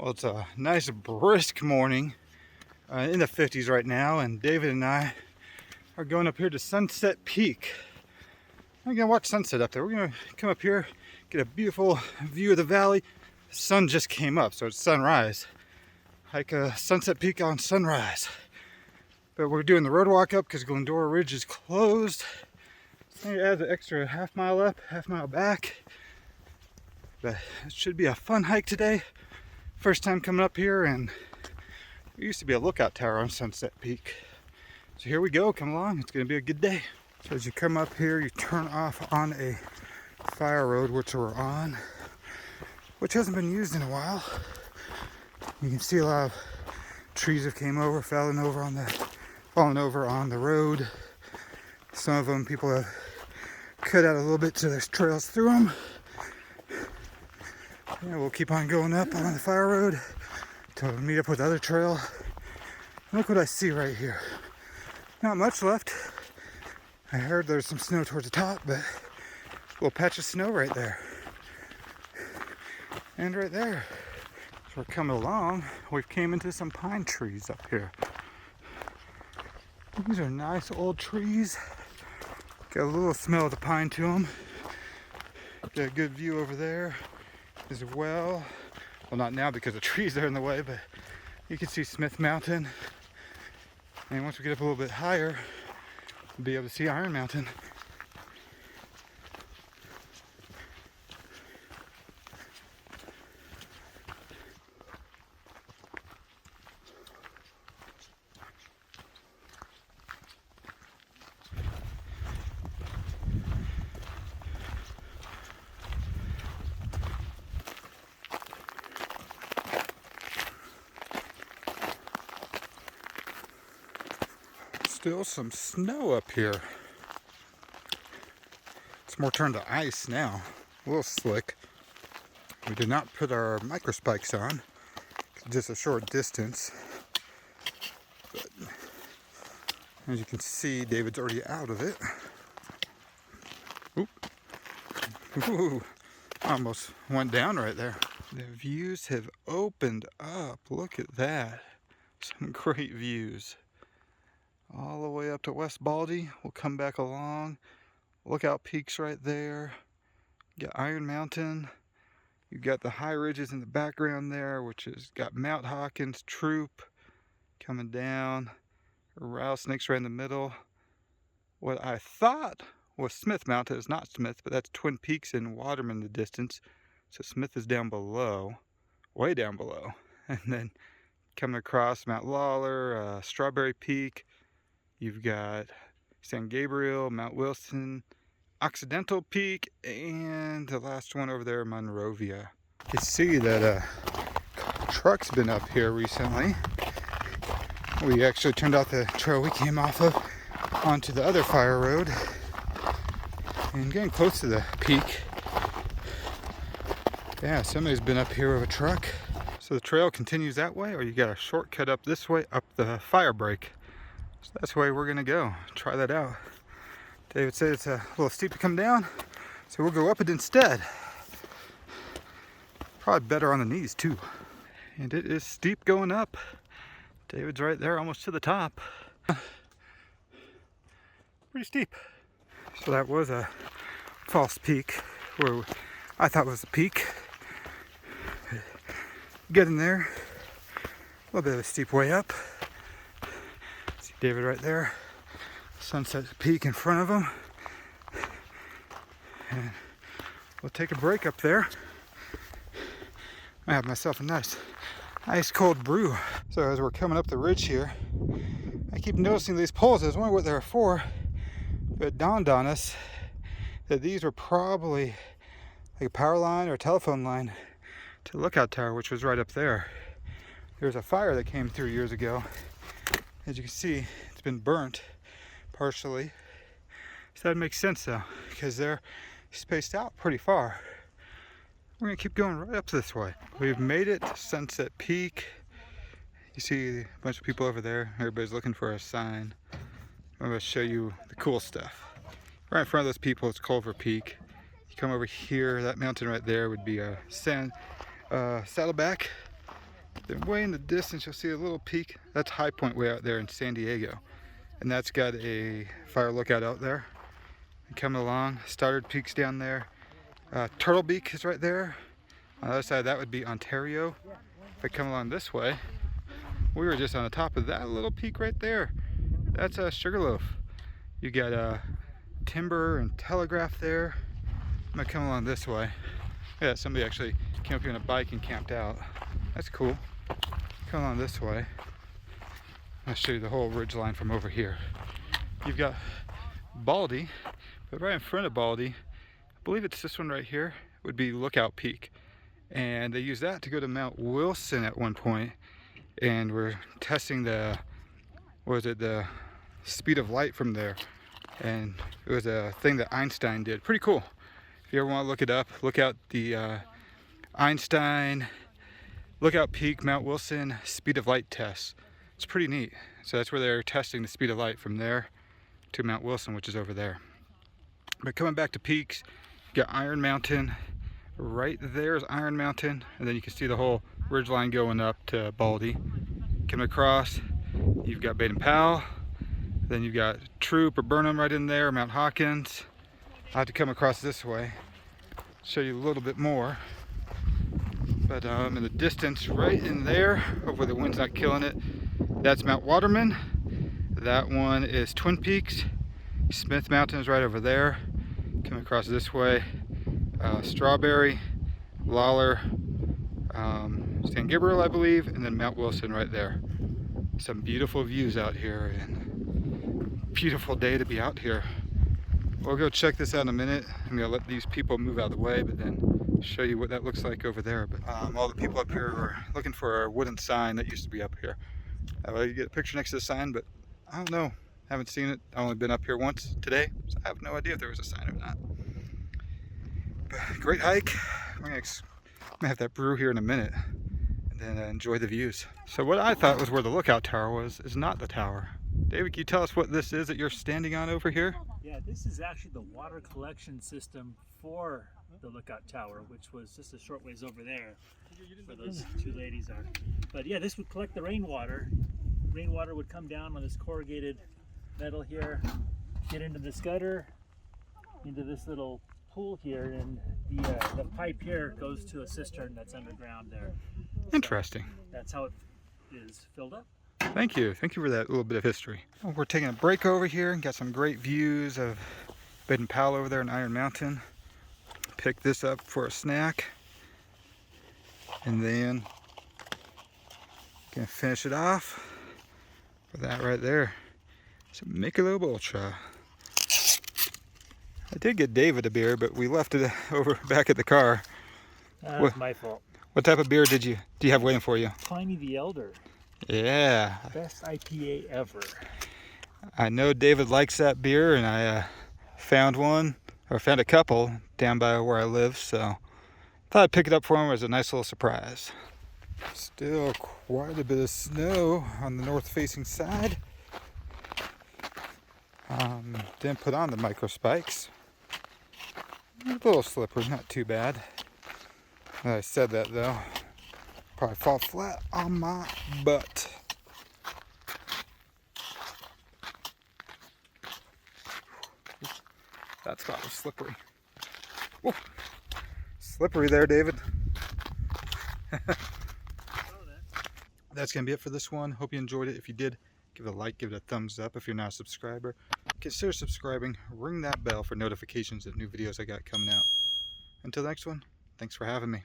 Well, it's a nice brisk morning in the 50s right now, and David and I are going up here to Sunset Peak. I'm gonna watch sunset up there. We're gonna come up here, get a beautiful view of the valley. The sun just came up, so it's sunrise. Hike Sunset Peak on sunrise. But we're doing the road walk up because Glendora Ridge is closed. So it adds an extra half mile up, half mile back. But it should be a fun hike today. First time coming up here, and there used to be a lookout tower on Sunset Peak. So here we go, come along, it's gonna be a good day. So as you come up here, you turn off on a fire road, which we're on, which hasn't been used in a while. You can see a lot of trees have came over, fallen over on the road. Some of them people have cut out a little bit so there's trails through them. Yeah, we'll keep on going up on the fire road to meet up with the other trail. Look what I see right here. Not much left. I heard there's some snow towards the top, but a little patch of snow right there. And right there. So we're coming along. We've came into some pine trees up here. These are nice old trees. Got a little smell of the pine to them. Got a good view over there as well. Well, not now because the trees are in the way, but you can see Smith Mountain. And once we get up a little bit higher, we'll be able to see Iron Mountain. Still some snow up here. It's more turned to ice now. A little slick. We did not put our micro spikes on. Just a short distance. But as you can see, David's already out of it. Oop. Ooh. Almost went down right there. The views have opened up. Look at that. Some great views. All the way up to West Baldy. We'll come back along. Lookout peaks right there. You got Iron Mountain. You've got the high ridges in the background there, which has got Mount Hawkins, Troop coming down. Rattlesnakes right in the middle. What I thought was Smith Mountain is not Smith, but that's Twin Peaks and Waterman in the distance. So Smith is down below, way down below. And then coming across Mount Lawler, Strawberry Peak. You've got San Gabriel, Mount Wilson, Occidental Peak, and the last one over there, Monrovia. You can see that a truck's been up here recently. We actually turned out the trail we came off of onto the other fire road. And getting close to the peak. Yeah, somebody's been up here with a truck. So the trail continues that way, or you got a shortcut up this way, up the fire break. So that's the way we're gonna go. Try that out. David said it's a little steep to come down, so we'll go up it instead. Probably better on the knees too. And it is steep going up. David's right there, almost to the top. Pretty steep. So that was a false peak, where I thought was a peak. Getting there, a little bit of a steep way up. See David right there, Sunset Peak in front of him. And we'll take a break up there. I have myself a nice ice cold brew. So as we're coming up the ridge here, I keep noticing these poles. I was wondering what they were for, but it dawned on us that these were probably like a power line or a telephone line to the lookout tower, which was right up there. There was a fire that came through years ago. As you can see, it's been burnt partially. So that makes sense though, because they're spaced out pretty far. We're gonna keep going right up this way. We've made it to Sunset Peak. You see a bunch of people over there. Everybody's looking for a sign. I'm gonna show you the cool stuff. Right in front of those people, it's Culver Peak. You come over here, that mountain right there would be a Saddleback. Then way in the distance, you'll see a little peak. That's High Point way out there in San Diego. And that's got a fire lookout out there. And coming along, Stoddard Peak's down there. Turtle Beak is right there. On the other side, that would be Ontario. If I come along this way, we were just on the top of that little peak right there. That's Sugarloaf. You got Timber and Telegraph there. I'm gonna come along this way. Yeah, somebody actually came up here on a bike and camped out. That's cool. Come along this way. I'll show you the whole ridge line from over here. You've got Baldy, but right in front of Baldy, I believe it's this one right here, would be Lookout Peak. And they used that to go to Mount Wilson at one point, and we're testing the, what was it, the speed of light from there. And it was a thing that Einstein did. Pretty cool. If you ever want to look it up, look out the Einstein Lookout Peak Mount Wilson speed of light test. It's pretty neat. So that's where they're testing the speed of light from there to Mount Wilson, which is over there. But coming back to peaks, you got Iron Mountain. Right there is Iron Mountain, and then you can see the whole ridge line going up to Baldy. Coming across, you've got Baden Powell. Then you've got Troop or Burnham right in there, Mount Hawkins. I have to come across this way, show you a little bit more. But in the distance, right in there, hopefully the wind's not killing it, that's Mount Waterman. That one is Twin Peaks. Smith Mountain is right over there. Coming across this way, Strawberry, Lawler, San Gabriel, I believe, and then Mount Wilson right there. Some beautiful views out here, and beautiful day to be out here. We'll go check this out in a minute. I'm gonna let these people move out of the way, but then show you what that looks like over there. But all the people up here are looking for a wooden sign that used to be up here. You get a picture next to the sign, but I don't know. Haven't seen it. I've only been up here once today, so I have no idea if there was a sign or not. But great hike. I'm gonna have that brew here in a minute, and then enjoy the views. So what I thought was where the lookout tower was is not the tower. David, can you tell us what this is that you're standing on over here? Yeah, this is actually the water collection system for the lookout tower, which was just a short ways over there where those two ladies are. But yeah, this would collect the rainwater. Rainwater would come down on this corrugated metal here, get into the gutter, into this little pool here, and the pipe here goes to a cistern that's underground there. Interesting. So that's how it is filled up. Thank you for that little bit of history. Well, we're taking a break over here and got some great views of Baden Powell over there in Iron Mountain. Pick this up for a snack, and then gonna finish it off with that right there. Some Michelob Ultra. I did get David a beer, but we left it over back at the car. That was my fault. What type of beer do you have waiting for you? Pliny the Elder. Yeah. Best IPA ever. I know David likes that beer, and I found a couple down by where I live, so thought I'd pick it up for him as a nice little surprise. Still quite a bit of snow on the north-facing side. Didn't put on the micro spikes. A little slippery, not too bad. I said that though. Probably fall flat on my butt. That spot was slippery. Whoa. Slippery there, David. That's going to be it for this one. Hope you enjoyed it. If you did, give it a like, give it a thumbs up. If you're not a subscriber, consider subscribing. Ring that bell for notifications of new videos I got coming out. Until the next one, thanks for having me.